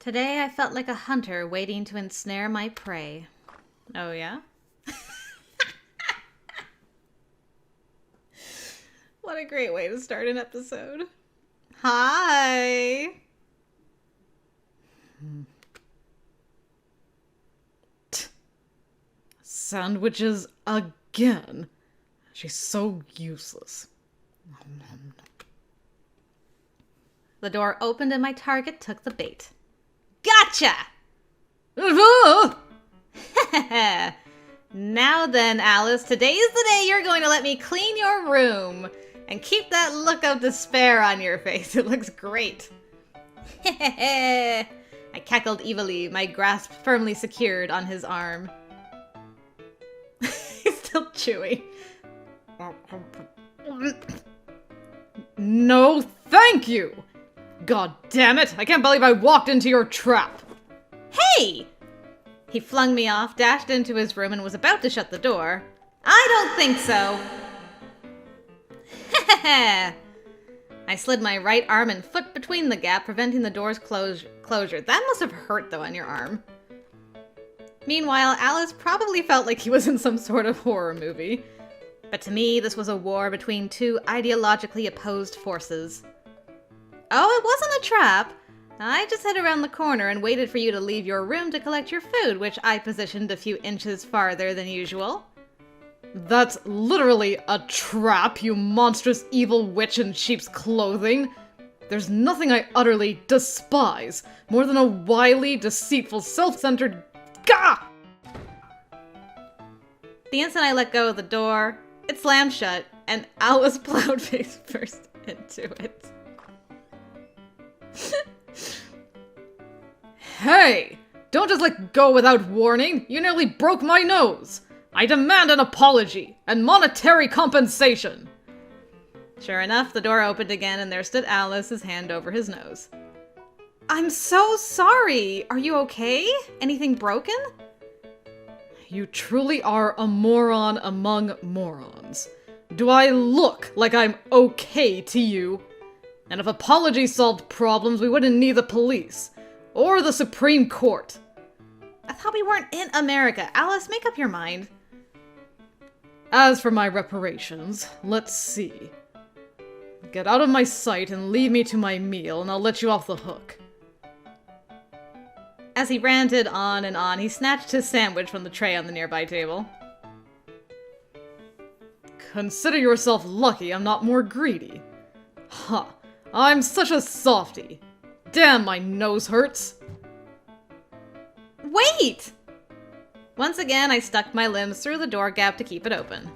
Today I felt like a hunter waiting to ensnare my prey. Oh yeah? What a great way to start an episode. Hi! Sandwiches again. She's so useless. The door opened and my target took the bait. Gotcha! Now then, Alice, today is the day you're going to let me clean your room. And keep that look of despair on your face. It looks great. I cackled evilly, my grasp firmly secured on his arm. He's still chewing. No, thank you! God damn it! I can't believe I walked into your trap! Hey! He flung me off, dashed into his room, and was about to shut the door. I don't think so. I slid my right arm and foot between the gap, preventing the door's closure. That must have hurt, though, on your arm. Meanwhile, Alice probably felt like he was in some sort of horror movie. But to me, this was a war between two ideologically opposed forces. Oh, it wasn't a trap. I just hid around the corner and waited for you to leave your room to collect your food, which I positioned a few inches farther than usual. That's literally a trap, you monstrous evil witch in sheep's clothing. There's nothing I utterly despise more than a wily, deceitful, self-centered gah! The instant I let go of the door, it slammed shut, and Alice plowed face first into it. Hey! Don't just let go without warning! You nearly broke my nose! I demand an apology and monetary compensation! Sure enough, the door opened again and there stood Alice, his hand over his nose. I'm so sorry! Are you okay? Anything broken? You truly are a moron among morons. Do I look like I'm okay to you? And if apology solved problems, we wouldn't need the police. Or the Supreme Court. I thought we weren't in America. Alice, make up your mind. As for my reparations, let's see. Get out of my sight and leave me to my meal, and I'll let you off the hook. As he ranted on and on, he snatched his sandwich from the tray on the nearby table. Consider yourself lucky I'm not more greedy. Ha! I'm such a softie. Damn, my nose hurts. Wait! Once again, I stuck my limbs through the door gap to keep it open.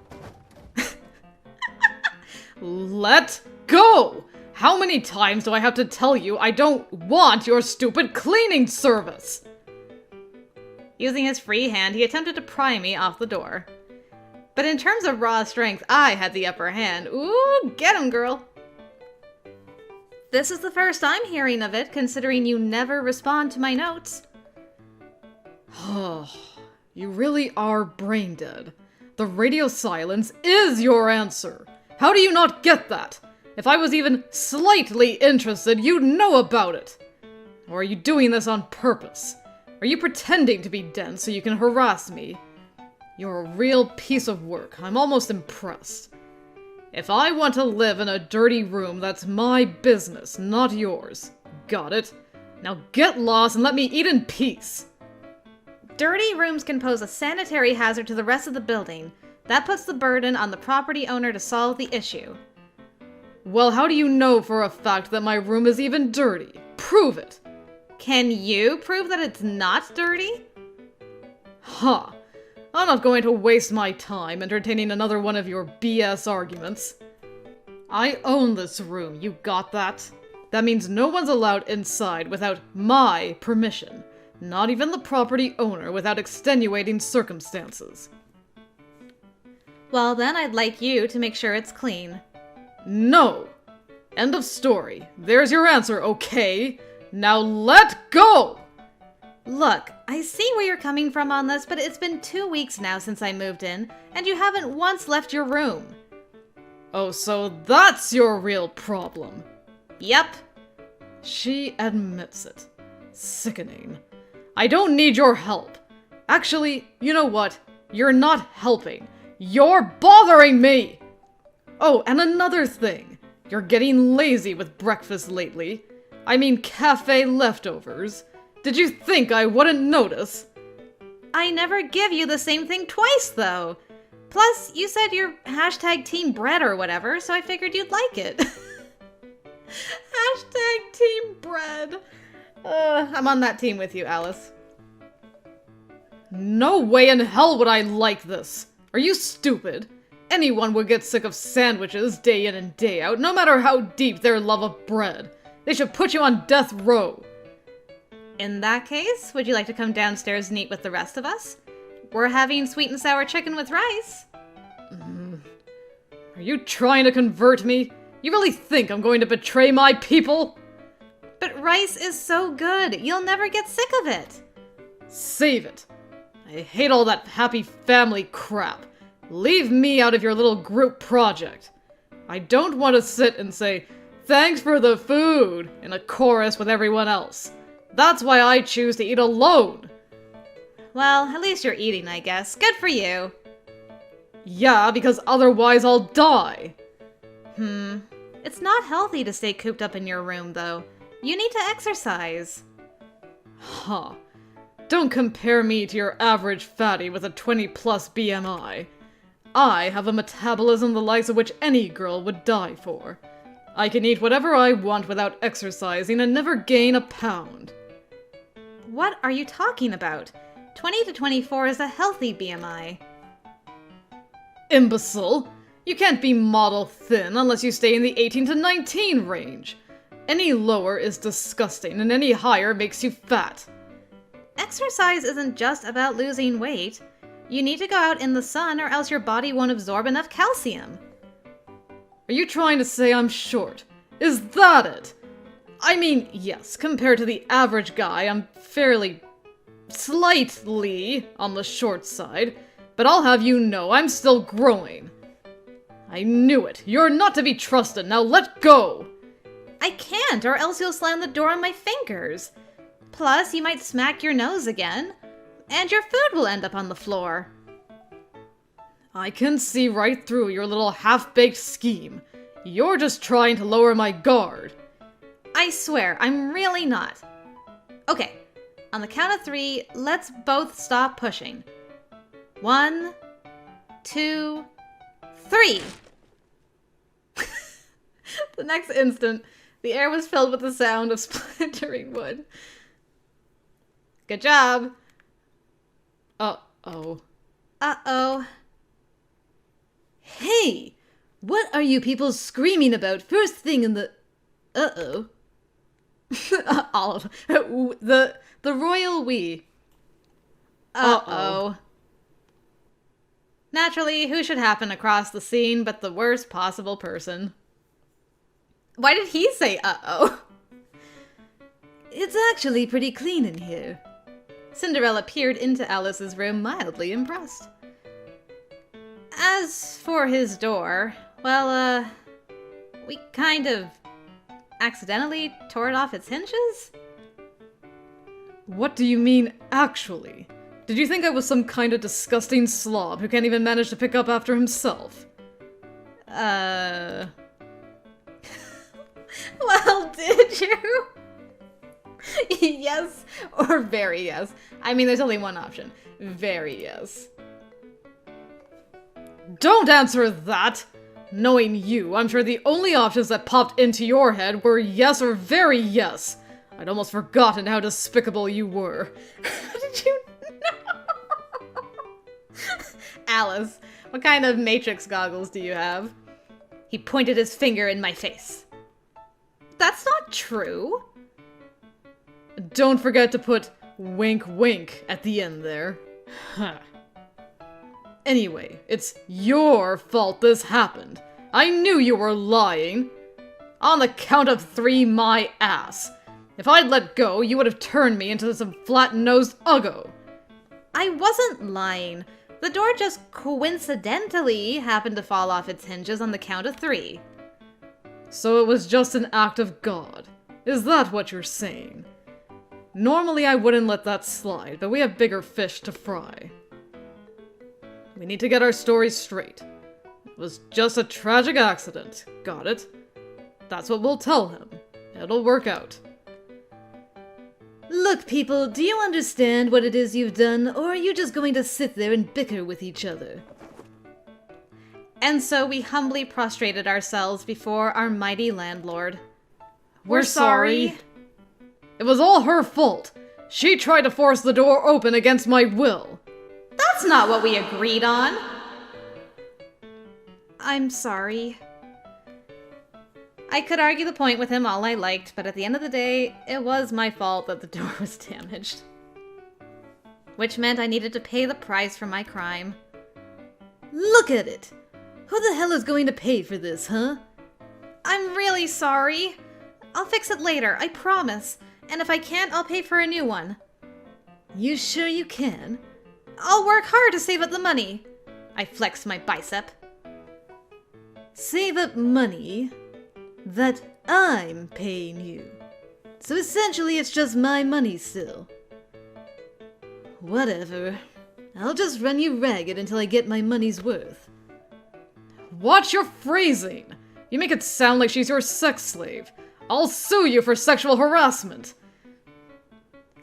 Let go! How many times do I have to tell you I don't want your stupid cleaning service? Using his free hand, he attempted to pry me off the door. But in terms of raw strength, I had the upper hand. Ooh, get him, girl! This is the first I'm hearing of it, considering you never respond to my notes. Oh, you really are brain dead. The radio silence is your answer. How do you not get that? If I was even slightly interested, you'd know about it. Or are you doing this on purpose? Are you pretending to be dense so you can harass me? You're a real piece of work. I'm almost impressed. If I want to live in a dirty room, that's my business, not yours. Got it? Now get lost and let me eat in peace. Dirty rooms can pose a sanitary hazard to the rest of the building. That puts the burden on the property owner to solve the issue. Well, how do you know for a fact that my room is even dirty? Prove it! Can you prove that it's not dirty? Huh. I'm not going to waste my time entertaining another one of your BS arguments. I own this room, you got that? That means no one's allowed inside without my permission. Not even the property owner without extenuating circumstances. Well then, I'd like you to make sure it's clean. No! End of story. There's your answer, okay? Now let go! Look, I see where you're coming from on this, but it's been 2 weeks now since I moved in, and you haven't once left your room. Oh, so that's your real problem. Yep. She admits it. Sickening. I don't need your help. Actually, you know what? You're not helping. You're bothering me! Oh, and another thing. You're getting lazy with breakfast lately. I mean cafe leftovers. Did you think I wouldn't notice? I never give you the same thing twice, though. Plus, you said you're hashtag team bread or whatever, so I figured you'd like it. Hashtag team bread. I'm on that team with you, Alice. No way in hell would I like this. Are you stupid? Anyone would get sick of sandwiches day in and day out, no matter how deep their love of bread. They should put you on death row. In that case, would you like to come downstairs and eat with the rest of us? We're having sweet and sour chicken with rice. Are you trying to convert me? You really think I'm going to betray my people? But rice is so good, you'll never get sick of it. Save it. I hate all that happy family crap. Leave me out of your little group project. I don't want to sit and say, "Thanks for the food," in a chorus with everyone else. That's why I choose to eat alone. Well, at least you're eating, I guess. Good for you. Yeah, because otherwise I'll die. It's not healthy to stay cooped up in your room, though. You need to exercise. Huh. Don't compare me to your average fatty with a 20+ BMI. I have a metabolism the likes of which any girl would die for. I can eat whatever I want without exercising and never gain a pound. What are you talking about? 20 to 24 is a healthy BMI. Imbecile! You can't be model thin unless you stay in the 18 to 19 range. Any lower is disgusting and any higher makes you fat. Exercise isn't just about losing weight. You need to go out in the sun or else your body won't absorb enough calcium. Are you trying to say I'm short? Is that it? I mean, yes, compared to the average guy, I'm slightly on the short side, but I'll have you know I'm still growing. I knew it. You're not to be trusted. Now let go! I can't, or else you'll slam the door on my fingers. Plus, you might smack your nose again, and your food will end up on the floor. I can see right through your little half-baked scheme. You're just trying to lower my guard. I swear, I'm really not. Okay, on the count of 3, let's both stop pushing. 1, 2, 3! The next instant, the air was filled with the sound of splintering wood. Good job! Uh-oh. Uh-oh. Hey! What are you people screaming about first thing in the... Uh-oh. All of them. The royal we. Uh-oh. Naturally, who should happen across the scene but the worst possible person? Why did he say uh-oh? It's actually pretty clean in here. Cinderella peered into Alice's room, mildly impressed. As for his door, well, we kind of accidentally tore it off its hinges? What do you mean, actually? Did you think I was some kind of disgusting slob who can't even manage to pick up after himself? Well, did you? Yes, or very yes. I mean, there's only one option. Very yes. Don't answer that! Knowing you, I'm sure the only options that popped into your head were yes or very yes. I'd almost forgotten how despicable you were. How did you know? Alice, what kind of Matrix goggles do you have? He pointed his finger in my face. That's not true. Don't forget to put wink wink at the end there. Huh. Anyway, it's your fault this happened. I knew you were lying. On the count of 3, my ass. If I'd let go, you would have turned me into some flat-nosed uggo. I wasn't lying. The door just coincidentally happened to fall off its hinges on the count of 3. So it was just an act of God. Is that what you're saying? Normally I wouldn't let that slide, but we have bigger fish to fry. We need to get our story straight. It was just a tragic accident. Got it? That's what we'll tell him. It'll work out. Look, people, do you understand what it is you've done, or are you just going to sit there and bicker with each other? And so we humbly prostrated ourselves before our mighty landlord. We're sorry. It was all her fault. She tried to force the door open against my will. That's not what we agreed on. I'm sorry. I could argue the point with him all I liked, but at the end of the day, it was my fault that the door was damaged. Which meant I needed to pay the price for my crime. Look at it! Who the hell is going to pay for this, huh? I'm really sorry. I'll fix it later, I promise. And if I can't, I'll pay for a new one. You sure you can? I'll work hard to save up the money. I flexed my bicep. Save up money that I'm paying you. So essentially it's just my money still. Whatever. I'll just run you ragged until I get my money's worth. Watch your phrasing! You make it sound like she's your sex slave. I'll sue you for sexual harassment.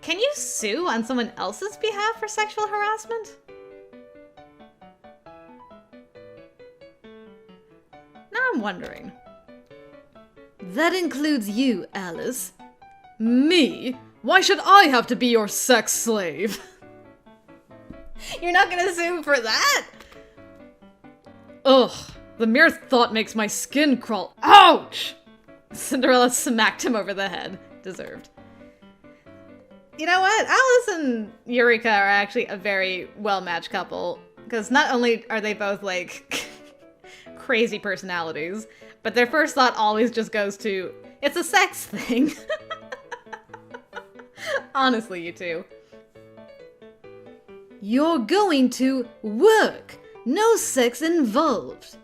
Can you sue on someone else's behalf for sexual harassment? Now I'm wondering. That includes you, Alice. Me? Why should I have to be your sex slave? You're not gonna sue for that? Ugh, the mere thought makes my skin crawl. Ouch! Cinderella smacked him over the head. Deserved. You know what? Alice and Eureka are actually a very well-matched couple. Because not only are they both, like, crazy personalities, but their first thought always just goes to, it's a sex thing. Honestly, you two. You're going to work. No sex involved.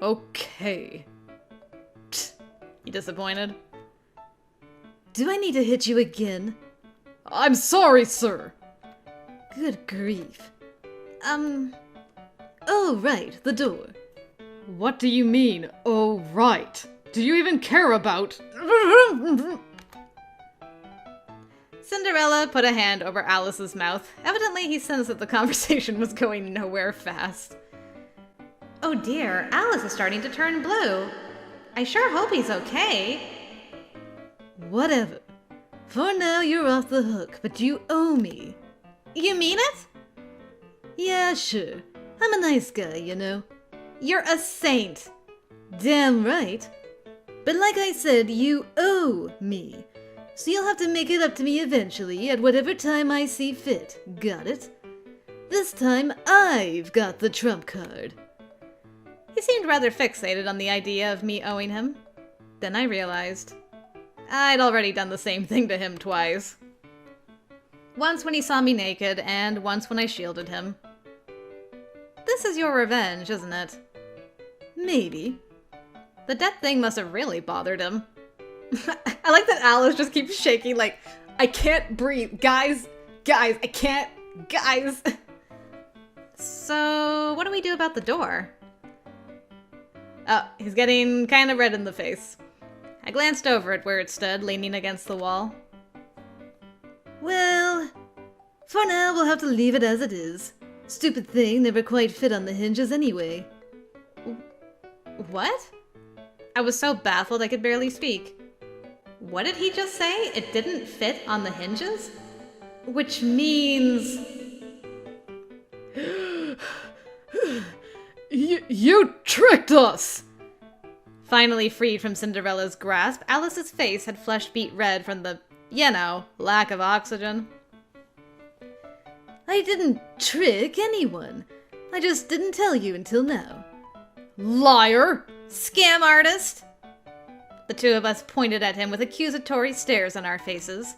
Okay. You disappointed? Do I need to hit you again? I'm sorry, sir. Good grief. Oh, right, the door. What do you mean, oh, right? Do you even care about... Cinderella put a hand over Alice's mouth. Evidently, he sensed that the conversation was going nowhere fast. Oh dear, Alice is starting to turn blue. I sure hope he's okay. Whatever. For now, you're off the hook, but you owe me. You mean it? Yeah, sure. I'm a nice guy, you know. You're a saint. Damn right. But like I said, you owe me. So you'll have to make it up to me eventually, at whatever time I see fit. Got it? This time, I've got the trump card. He seemed rather fixated on the idea of me owing him. Then I realized I'd already done the same thing to him twice. Once when he saw me naked, and once when I shielded him. This is your revenge, isn't it? Maybe. The death thing must have really bothered him. I like that Alice just keeps shaking like, I can't breathe. Guys, I can't. Guys. So, what do we do about the door? Oh, he's getting kind of red in the face. I glanced over at where it stood, leaning against the wall. Well, for now we'll have to leave it as it is. Stupid thing never quite fit on the hinges anyway. What? I was so baffled I could barely speak. What did he just say? It didn't fit on the hinges? Which means... You tricked us! Finally freed from Cinderella's grasp, Alice's face had flushed beet red from the, lack of oxygen. I didn't trick anyone. I just didn't tell you until now. Liar! Scam artist! The two of us pointed at him with accusatory stares on our faces.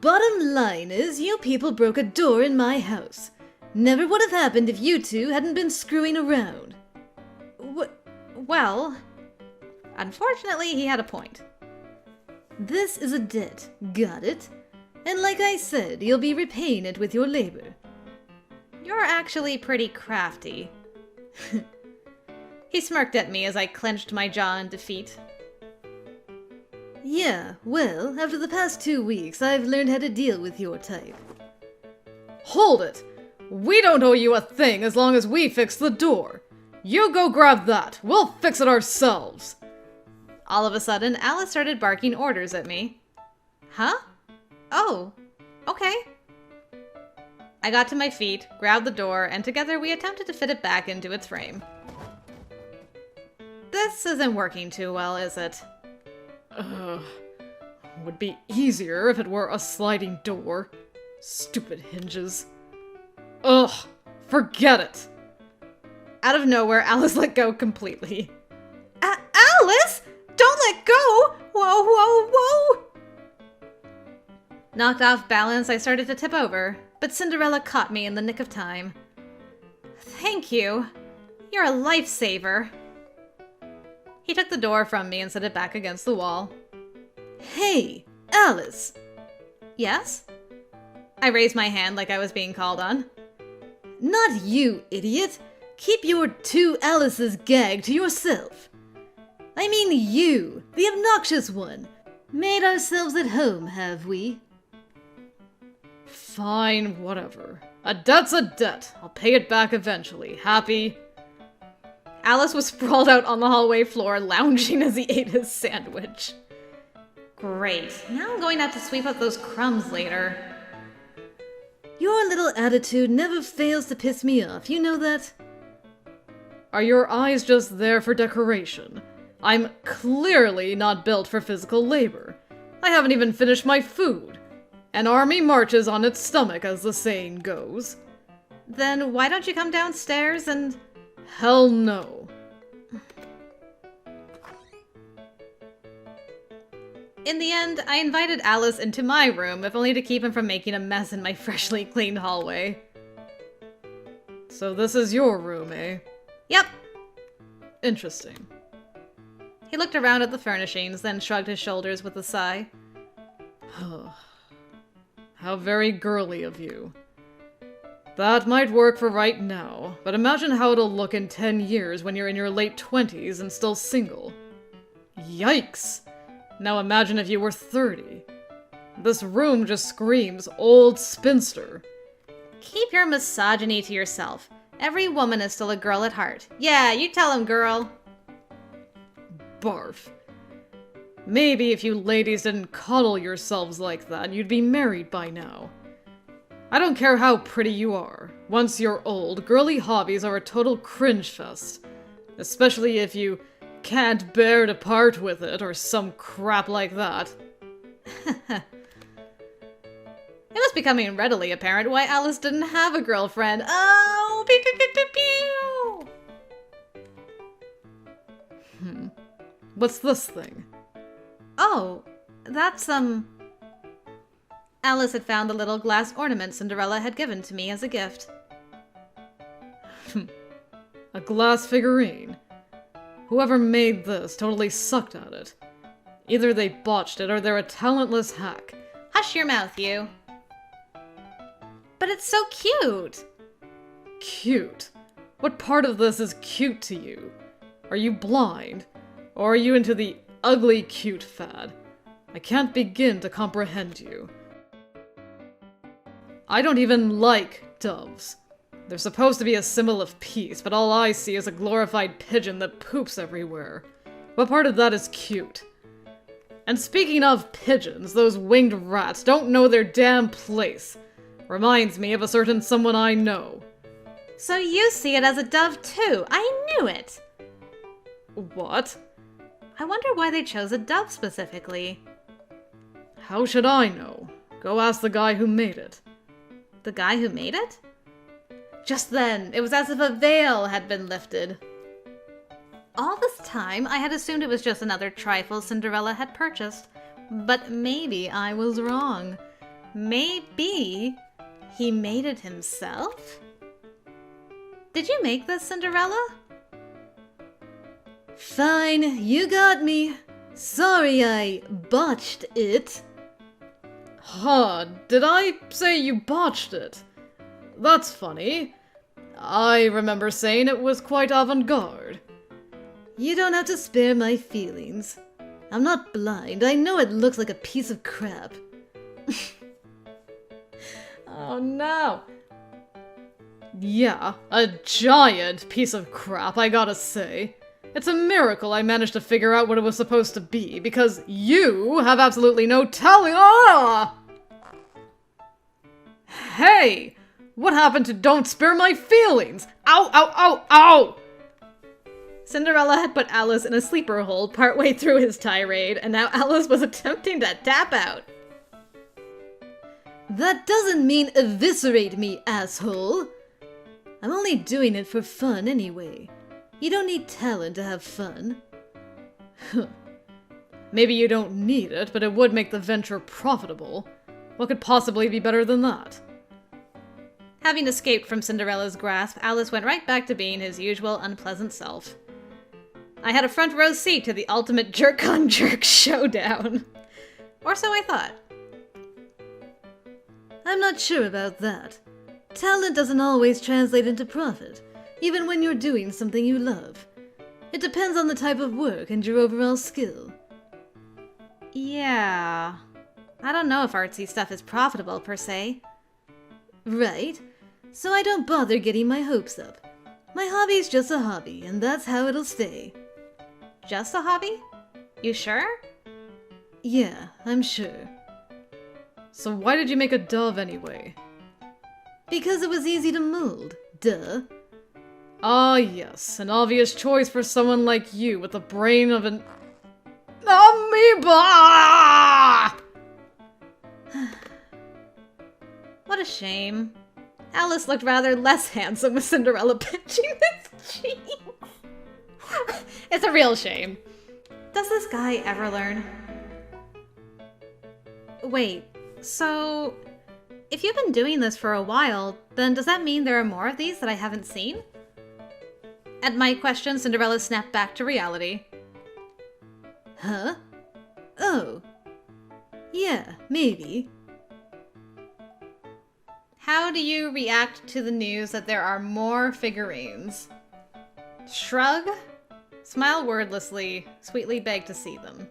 Bottom line is, you people broke a door in my house. Never would have happened if you two hadn't been screwing around. Well, unfortunately, he had a point. This is a debt, got it? And like I said, you'll be repaying it with your labor. You're actually pretty crafty. He smirked at me as I clenched my jaw in defeat. Yeah, well, after the past 2 weeks, I've learned how to deal with your type. Hold it! We don't owe you a thing as long as we fix the door. You go grab that. We'll fix it ourselves. All of a sudden, Alice started barking orders at me. Huh? Oh, okay. I got to my feet, grabbed the door, and together we attempted to fit it back into its frame. This isn't working too well, is it? Would be easier if it were a sliding door. Stupid hinges. Ugh, forget it. Out of nowhere, Alice let go completely. Alice! Don't let go! Whoa, whoa, whoa! Knocked off balance, I started to tip over, but Cinderella caught me in the nick of time. Thank you. You're a lifesaver. He took the door from me and set it back against the wall. Hey, Alice! Yes? I raised my hand like I was being called on. Not you, idiot! Keep your 2 Alices gag to yourself. I mean you, the obnoxious one. Made ourselves at home, have we? Fine, whatever. A debt's a debt. I'll pay it back eventually. Happy? Alice was sprawled out on the hallway floor, lounging as he ate his sandwich. Great. Now I'm going to have to sweep up those crumbs later. Your little attitude never fails to piss me off, you know that? Are your eyes just there for decoration? I'm clearly not built for physical labor. I haven't even finished my food. An army marches on its stomach, as the saying goes. Then why don't you come downstairs and... Hell no. In the end, I invited Alice into my room, if only to keep him from making a mess in my freshly cleaned hallway. So this is your room, eh? Yep. Interesting. He looked around at the furnishings, then shrugged his shoulders with a sigh. How very girly of you. That might work for right now, but imagine how it'll look in 10 years when you're in your late 20s and still single. Yikes! Now imagine if you were 30. This room just screams old spinster. Keep your misogyny to yourself. Every woman is still a girl at heart. Yeah, you tell him, girl. Barf. Maybe if you ladies didn't coddle yourselves like that, you'd be married by now. I don't care how pretty you are. Once you're old, girly hobbies are a total cringe fest. Especially if you can't bear to part with it, or some crap like that. It was becoming readily apparent why Alice didn't have a girlfriend. Oh, pew pew pew pew pew! What's this thing? Oh, that's, Alice had found the little glass ornament Cinderella had given to me as a gift. A glass figurine. Whoever made this totally sucked at it. Either they botched it or they're a talentless hack. Hush your mouth, you. But it's so cute! Cute? What part of this is cute to you? Are you blind? Or are you into the ugly cute fad? I can't begin to comprehend you. I don't even like doves. They're supposed to be a symbol of peace, but all I see is a glorified pigeon that poops everywhere. What part of that is cute? And speaking of pigeons, those winged rats don't know their damn place. Reminds me of a certain someone I know. So you see it as a dove too. I knew it. What? I wonder why they chose a dove specifically. How should I know? Go ask the guy who made it. The guy who made it? Just then, it was as if a veil had been lifted. All this time, I had assumed it was just another trifle Cinderella had purchased. But maybe I was wrong. Maybe he made it himself? Did you make this, Cinderella? Fine, you got me. Sorry I botched it. Huh, did I say you botched it? That's funny. I remember saying it was quite avant-garde. You don't have to spare my feelings. I'm not blind. I know it looks like a piece of crap. Oh no. Yeah, a giant piece of crap, I gotta say. It's a miracle I managed to figure out what it was supposed to be, because you have absolutely no telling. Ah! Hey! What happened to don't spare my feelings? Ow, ow, ow, ow! Cinderella had put Alice in a sleeper hold partway through his tirade, and now Alice was attempting to tap out. That doesn't mean eviscerate me, asshole. I'm only doing it for fun anyway. You don't need talent to have fun. Maybe you don't need it, but it would make the venture profitable. What could possibly be better than that? Having escaped from Cinderella's grasp, Alice went right back to being his usual unpleasant self. I had a front row seat to the ultimate jerk-on-jerk showdown. Or so I thought. I'm not sure about that. Talent doesn't always translate into profit, even when you're doing something you love. It depends on the type of work and your overall skill. Yeah. I don't know if artsy stuff is profitable, per se. Right? So I don't bother getting my hopes up. My hobby's just a hobby, and that's how it'll stay. Just a hobby? You sure? Yeah, I'm sure. So why did you make a dove anyway? Because it was easy to mold. Duh. Ah, yes, an obvious choice for someone like you with the brain of an amoeba! What a shame. Alice looked rather less handsome with Cinderella pinching his cheeks. It's a real shame. Does this guy ever learn? Wait, so if you've been doing this for a while, then does that mean there are more of these that I haven't seen? At my question, Cinderella snapped back to reality. Huh? Oh. Yeah, maybe. How do you react to the news that there are more figurines? Shrug? Smile wordlessly, sweetly beg to see them.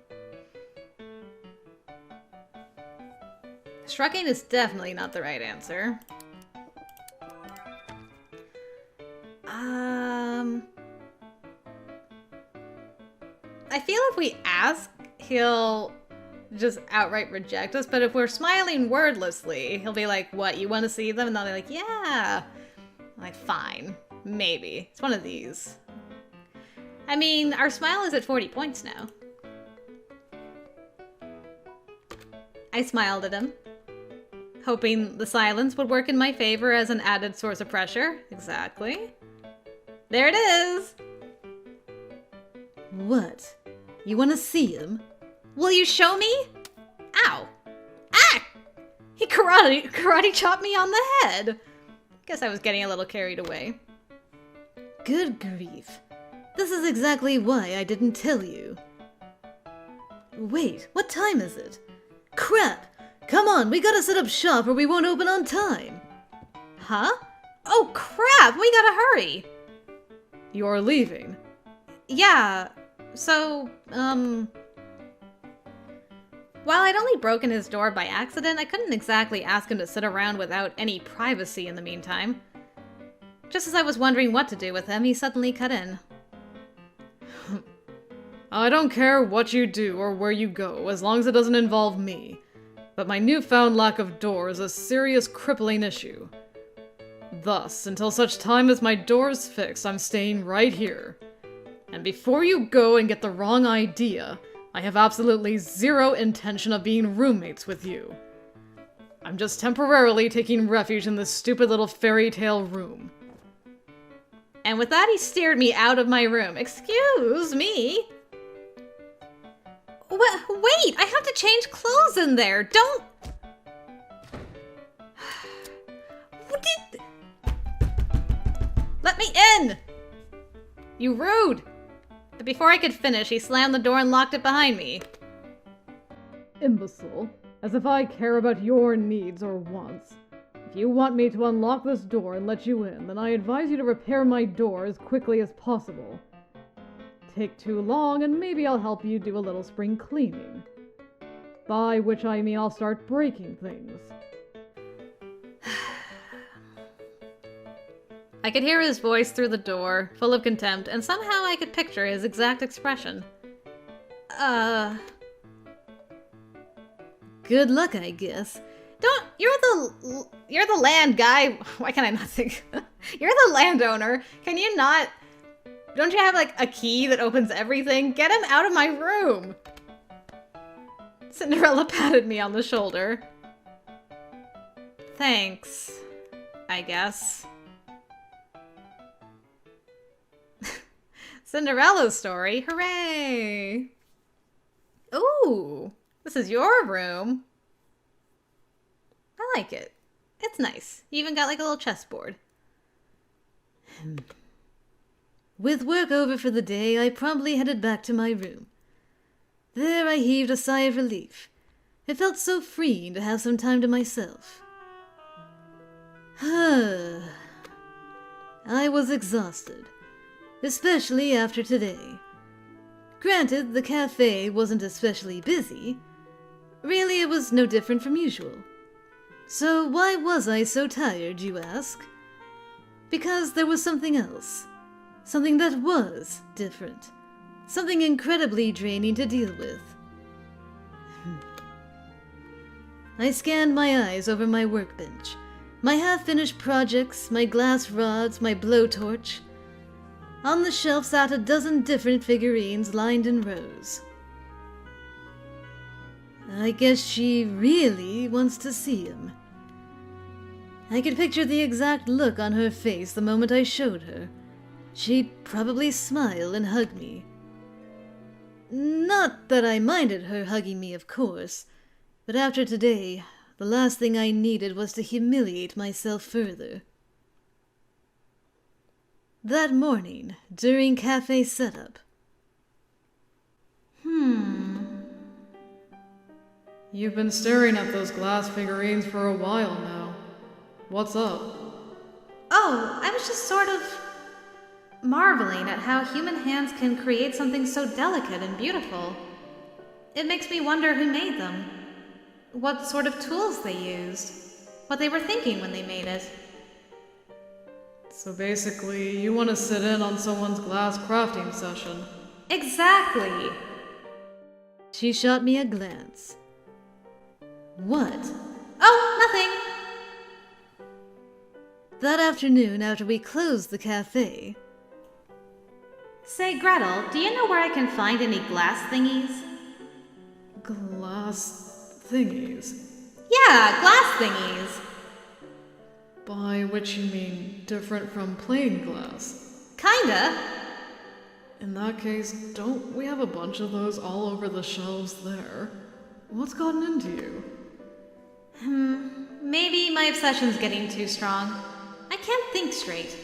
Shrugging is definitely not the right answer. I feel if we ask, he'll just outright reject us, but if we're smiling wordlessly, he'll be like, what, you want to see them? And they'll be like, yeah. I'm like, fine, maybe. It's one of these. I mean, our smile is at 40 points now. I smiled at him, hoping the silence would work in my favor as an added source of pressure. Exactly. There it is! What? You want to see him? Will you show me? Ow! Ah! He karate chopped me on the head! Guess I was getting a little carried away. Good grief. This is exactly why I didn't tell you. Wait, what time is it? Crap! Come on, we gotta set up shop or we won't open on time. Huh? Oh crap, we gotta hurry! You're leaving. Yeah, so, while I'd only broken his door by accident, I couldn't exactly ask him to sit around without any privacy in the meantime. Just as I was wondering what to do with him, he suddenly cut in. I don't care what you do or where you go, as long as it doesn't involve me. But my newfound lack of door is a serious crippling issue. Thus, until such time as my door is fixed, I'm staying right here. And before you go and get the wrong idea, I have absolutely zero intention of being roommates with you. I'm just temporarily taking refuge in this stupid little fairy tale room. And with that, he steered me out of my room. Excuse me? Wait, I have to change clothes in there. Don't... Let me in! You rude! But before I could finish, he slammed the door and locked it behind me. Imbecile. As if I care about your needs or wants. If you want me to unlock this door and let you in, then I advise you to repair my door as quickly as possible. Take too long and maybe I'll help you do a little spring cleaning. By which I mean I'll start breaking things. I could hear his voice through the door, full of contempt, and somehow I could picture his exact expression. Good luck, I guess. You're the land guy. Why can I not think? You're the landowner. Can you not? Don't you have, like, a key that opens everything? Get him out of my room. Cinderella patted me on the shoulder. Thanks, I guess. Cinderella's story. Hooray! Ooh, this is your room. I like it. It's nice. You even got like a little chessboard. With work over for the day, I promptly headed back to my room. There I heaved a sigh of relief. It felt so freeing to have some time to myself. I was exhausted, especially after today. Granted, the cafe wasn't especially busy. Really, it was no different from usual. So why was I so tired, you ask? Because there was something else. Something that was different. Something incredibly draining to deal with. I scanned my eyes over my workbench. My half-finished projects, my glass rods, my blowtorch. On the shelf sat a dozen different figurines lined in rows. I guess she really wants to see him. I could picture the exact look on her face the moment I showed her. She'd probably smile and hug me. Not that I minded her hugging me, of course, but after today, the last thing I needed was to humiliate myself further. That morning, during cafe setup. You've been staring at those glass figurines for a while now. What's up? Oh, I was just sort of marveling at how human hands can create something so delicate and beautiful. It makes me wonder who made them, what sort of tools they used, what they were thinking when they made it. So basically, you want to sit in on someone's glass crafting session. Exactly! She shot me a glance. What? Oh, nothing! That afternoon, after we closed the cafe... Say, Gretel, do you know where I can find any glass thingies? Glass thingies? Yeah, glass thingies! By which you mean different from plain glass? Kinda. In that case, don't we have a bunch of those all over the shelves there? What's gotten into you? Maybe my obsession's getting too strong. I can't think straight.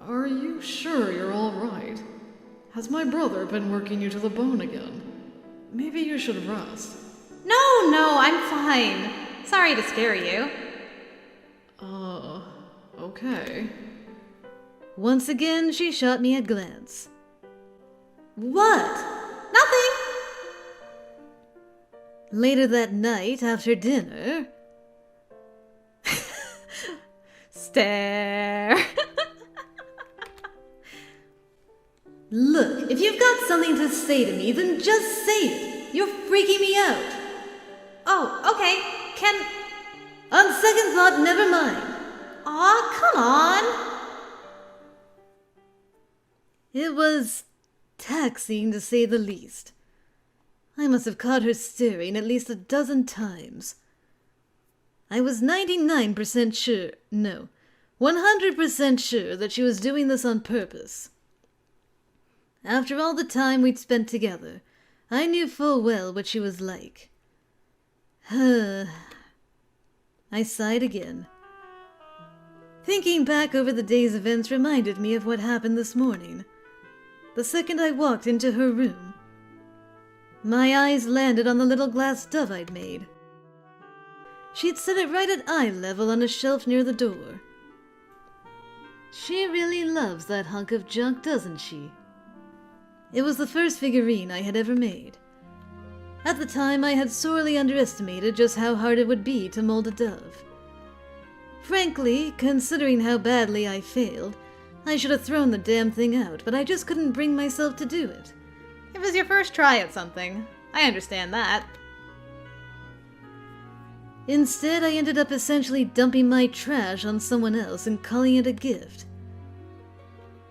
Are you sure you're all right? Has my brother been working you to the bone again? Maybe you should rest. No, I'm fine. Sorry to scare you. Okay. Once again, she shot me a glance. What? Nothing! Later that night, after dinner... Stare. Look, if you've got something to say to me, then just say it. You're freaking me out. Oh, okay. On second thought, never mind. Aw, come on! It was taxing, to say the least. I must have caught her staring at least a dozen times. I was 99% sure, no, 100% sure that she was doing this on purpose. After all the time we'd spent together, I knew full well what she was like. I sighed again. Thinking back over the day's events reminded me of what happened this morning. the second I walked into her room. My eyes landed on the little glass dove I'd made. She'd set it right at eye level on a shelf near the door. She really loves that hunk of junk, doesn't she? It was the first figurine I had ever made. At the time, I had sorely underestimated just how hard it would be to mold a dove. Frankly, considering how badly I failed, I should have thrown the damn thing out, but I just couldn't bring myself to do it. It was your first try at something. I understand that. Instead, I ended up essentially dumping my trash on someone else and calling it a gift.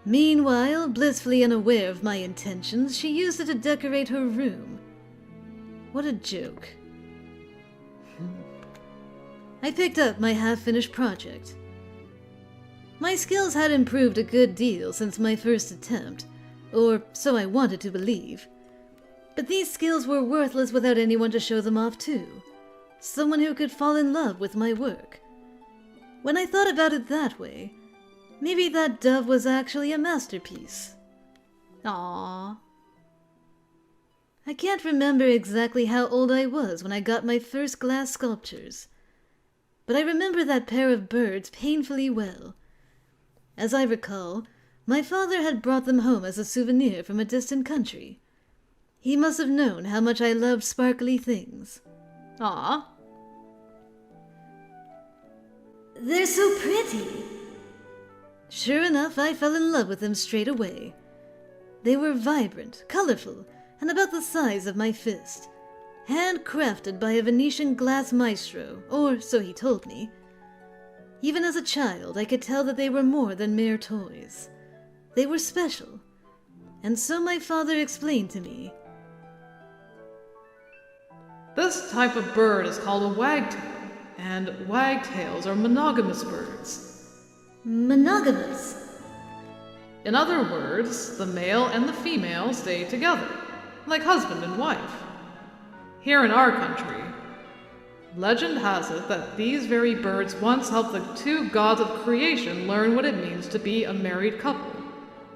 Meanwhile, blissfully unaware of my intentions, she used it to decorate her room. What a joke. I picked up my half-finished project. My skills had improved a good deal since my first attempt, or so I wanted to believe. But these skills were worthless without anyone to show them off to. Someone who could fall in love with my work. When I thought about it that way, maybe that dove was actually a masterpiece. Aww. I can't remember exactly how old I was when I got my first glass sculptures, but I remember that pair of birds painfully well. As I recall, my father had brought them home as a souvenir from a distant country. He must have known how much I loved sparkly things. Aw. They're so pretty. Sure enough, I fell in love with them straight away. They were vibrant, colorful, and about the size of my fist. Handcrafted by a Venetian glass maestro, or so he told me. Even as a child, I could tell that they were more than mere toys. They were special, and so my father explained to me. This type of bird is called a wagtail, and wagtails are monogamous birds. Monogamous? In other words, the male and the female stay together, like husband and wife. Here in our country, legend has it that these very birds once helped the two gods of creation learn what it means to be a married couple,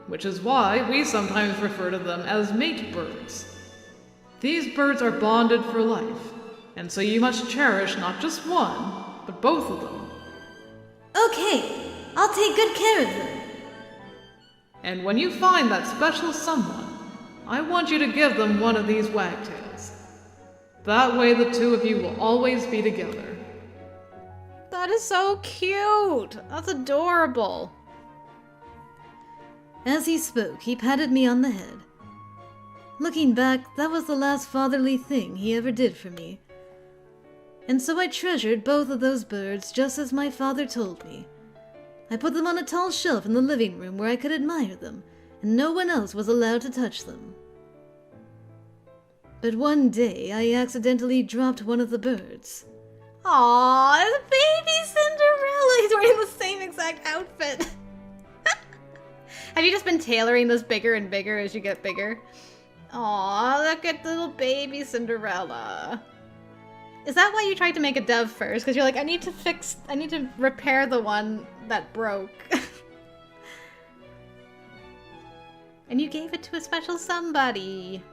which is why we sometimes refer to them as mate birds. These birds are bonded for life, and so you must cherish not just one, but both of them. Okay, I'll take good care of them. And when you find that special someone, I want you to give them one of these wagtails. That way the two of you will always be together. That is so cute. That's adorable. As he spoke, he patted me on the head. Looking back, that was the last fatherly thing he ever did for me. And so I treasured both of those birds just as my father told me. I put them on a tall shelf in the living room where I could admire them, and no one else was allowed to touch them. But one day, I accidentally dropped one of the birds. Aww, it's baby Cinderella. He's wearing the same exact outfit. Have you just been tailoring this bigger and bigger as you get bigger? Aw, look at little baby Cinderella. Is that why you tried to make a dove first? Because you're like, I need to repair the one that broke. And you gave it to a special somebody.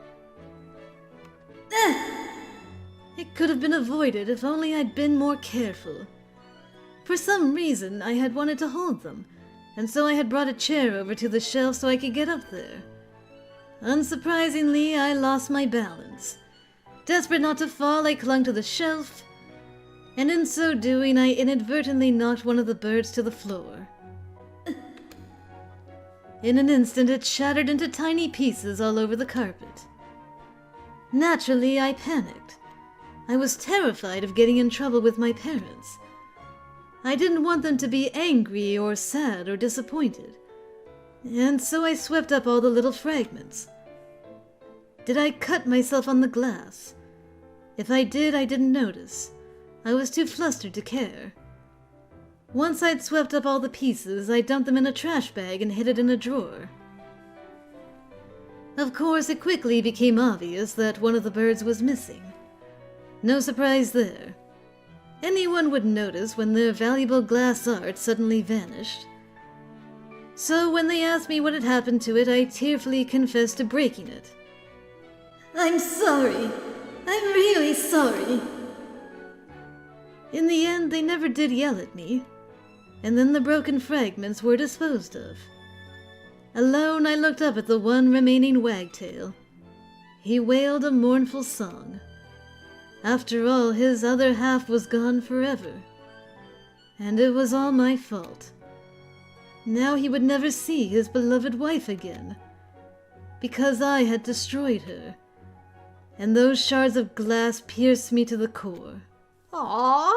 It could have been avoided if only I'd been more careful. For some reason, I had wanted to hold them, and so I had brought a chair over to the shelf so I could get up there. Unsurprisingly, I lost my balance. Desperate not to fall, I clung to the shelf, and in so doing, I inadvertently knocked one of the birds to the floor. In an instant, it shattered into tiny pieces all over the carpet. Naturally, I panicked. I was terrified of getting in trouble with my parents. I didn't want them to be angry or sad or disappointed. And so I swept up all the little fragments. Did I cut myself on the glass? If I did, I didn't notice. I was too flustered to care. Once I'd swept up all the pieces, I dumped them in a trash bag and hid it in a drawer. Of course, it quickly became obvious that one of the birds was missing. No surprise there. Anyone would notice when their valuable glass art suddenly vanished. So when they asked me what had happened to it, I tearfully confessed to breaking it. I'm sorry. I'm really sorry. In the end, they never did yell at me, and then the broken fragments were disposed of. Alone, I looked up at the one remaining wagtail. He wailed a mournful song. After all, his other half was gone forever. And it was all my fault. Now he would never see his beloved wife again, because I had destroyed her, and those shards of glass pierced me to the core. Aww.